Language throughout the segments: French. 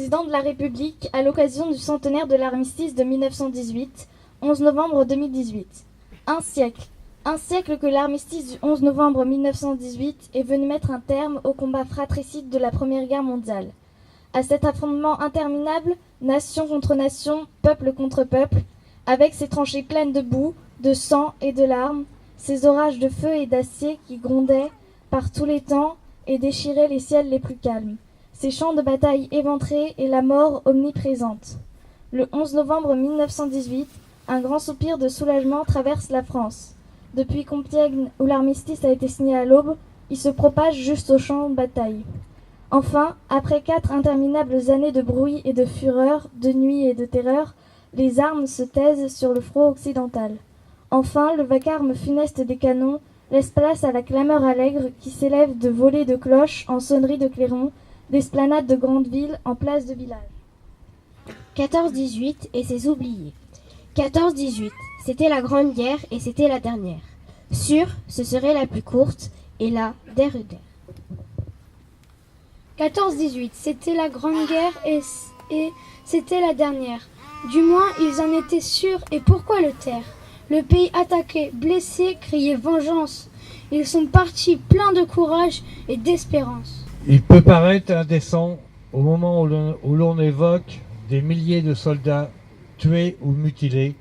président de la République à l'occasion du centenaire de l'armistice de 1918, 11 novembre 2018. Un siècle que l'armistice du 11 novembre 1918 est venu mettre un terme au combat fratricide de la Première Guerre mondiale. À cet affrontement interminable, nation contre nation, peuple contre peuple, avec ses tranchées pleines de boue, de sang et de larmes, ces orages de feu et d'acier qui grondaient par tous les temps et déchiraient les ciels les plus calmes, ces champs de bataille éventrés et la mort omniprésente. Le 11 novembre 1918, un grand soupir de soulagement traverse la France. Depuis Compiègne, où l'armistice a été signé à l'aube, il se propage juste au champ de bataille. Enfin, après 4 interminables années de bruit et de fureur, de nuit et de terreur, les armes se taisent sur le front occidental. Enfin, le vacarme funeste des canons laisse place à la clameur allègre qui s'élève de volées de cloches en sonneries de clairons, d'esplanades de grandes villes en places de village. 14-18 et ses oubliés. 14-18, c'était la Grande Guerre et c'était la dernière. Sûr, ce serait la plus courte, et là, der. 14-18, c'était la Grande Guerre et c'était la dernière. Du moins, ils en étaient sûrs, et pourquoi le taire? Le pays attaqué, blessé, criait vengeance. Ils sont partis pleins de courage et d'espérance. Il peut paraître indécent, au moment où l'on évoque des milliers de soldats tués ou mutilés,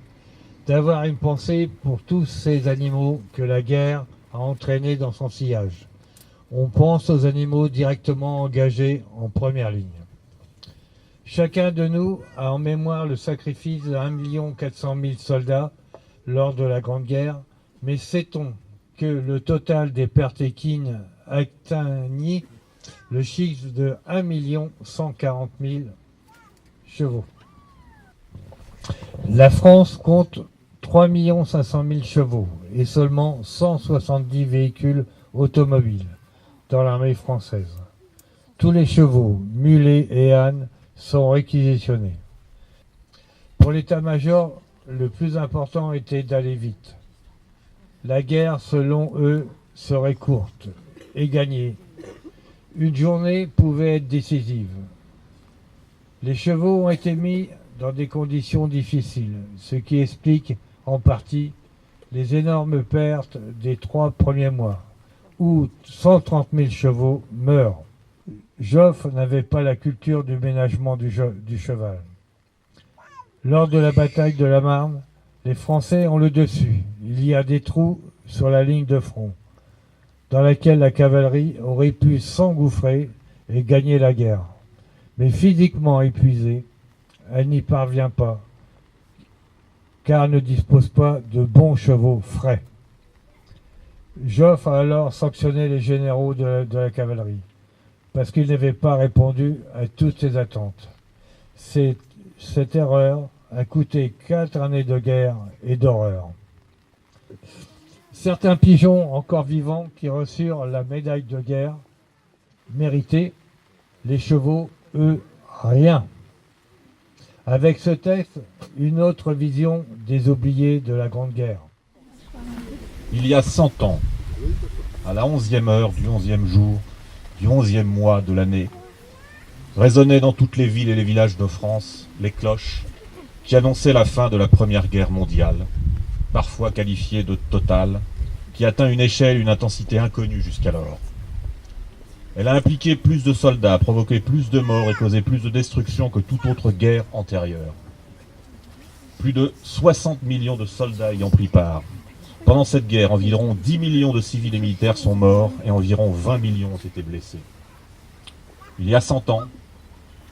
d'avoir une pensée pour tous ces animaux que la guerre a entraînés dans son sillage. On pense aux animaux directement engagés en première ligne. Chacun de nous a en mémoire le sacrifice de 1 400 000 soldats lors de la Grande Guerre, mais sait-on que le total des pertes équines atteignit le chiffre de 1 140 000 chevaux. La France compte 3 500 000 chevaux et seulement 170 véhicules automobiles dans l'armée française. Tous les chevaux, mulets et ânes sont réquisitionnés. Pour l'état-major, le plus important était d'aller vite. La guerre, selon eux, serait courte et gagnée. Une journée pouvait être décisive. Les chevaux ont été mis dans des conditions difficiles, ce qui explique en partie les énormes pertes des 3 premiers mois, où 130 000 chevaux meurent. Joffre n'avait pas la culture du ménagement du cheval. Lors de la bataille de la Marne, les Français ont le dessus. Il y a des trous sur la ligne de front, dans laquelle la cavalerie aurait pu s'engouffrer et gagner la guerre. Mais physiquement épuisée, elle n'y parvient pas, car elle ne dispose pas de bons chevaux frais. Joffre a alors sanctionné les généraux de la cavalerie, parce qu'ils n'avaient pas répondu à toutes ses attentes. Cette erreur a coûté 4 années de guerre et d'horreur. Certains pigeons encore vivants qui reçurent la médaille de guerre méritée, les chevaux, eux, rien. Avec ce texte, une autre vision des oubliés de la Grande Guerre. Il y a 100 ans, à la 11e heure du 11e jour, du 11e mois de l'année, résonnaient dans toutes les villes et les villages de France les cloches qui annonçaient la fin de la Première Guerre mondiale, parfois qualifiée de totale, qui atteint une échelle, une intensité inconnue jusqu'alors. Elle a impliqué plus de soldats, provoqué plus de morts et causé plus de destruction que toute autre guerre antérieure. Plus de 60 millions de soldats y ont pris part. Pendant cette guerre, environ 10 millions de civils et militaires sont morts et environ 20 millions ont été blessés. Il y a 100 ans,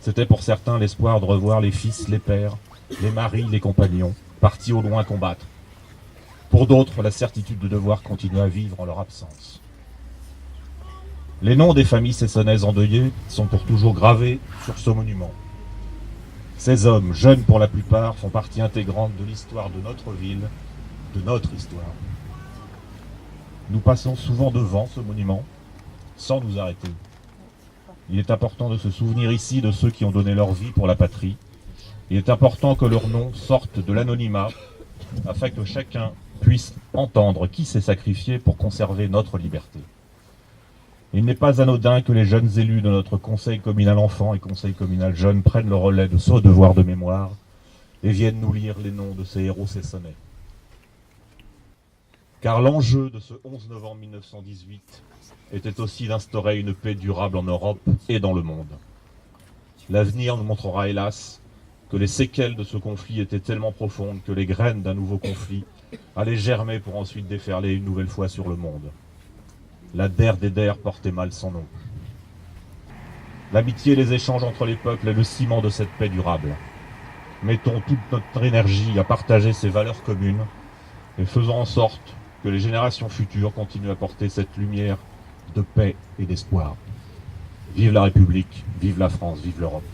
c'était pour certains l'espoir de revoir les fils, les pères, les maris, les compagnons, partis au loin combattre. Pour d'autres, la certitude de devoir continuer à vivre en leur absence. Les noms des familles cessonnaises endeuillées sont pour toujours gravés sur ce monument. Ces hommes, jeunes pour la plupart, font partie intégrante de l'histoire de notre ville, de notre histoire. Nous passons souvent devant ce monument, sans nous arrêter. Il est important de se souvenir ici de ceux qui ont donné leur vie pour la patrie. Il est important que leurs noms sortent de l'anonymat, afin que chacun puisse entendre qui s'est sacrifié pour conserver notre liberté. Il n'est pas anodin que les jeunes élus de notre conseil communal enfants et conseil communal jeunes prennent le relais de ce devoir de mémoire et viennent nous lire les noms de ces héros cessonnés. Car l'enjeu de ce 11 novembre 1918 était aussi d'instaurer une paix durable en Europe et dans le monde. L'avenir nous montrera hélas que les séquelles de ce conflit étaient tellement profondes que les graines d'un nouveau conflit allaient germer pour ensuite déferler une nouvelle fois sur le monde. La der des der portait mal son nom. L'amitié et les échanges entre les peuples est le ciment de cette paix durable. Mettons toute notre énergie à partager ces valeurs communes et faisons en sorte que les générations futures continuent à porter cette lumière de paix et d'espoir. Vive la République, vive la France, vive l'Europe.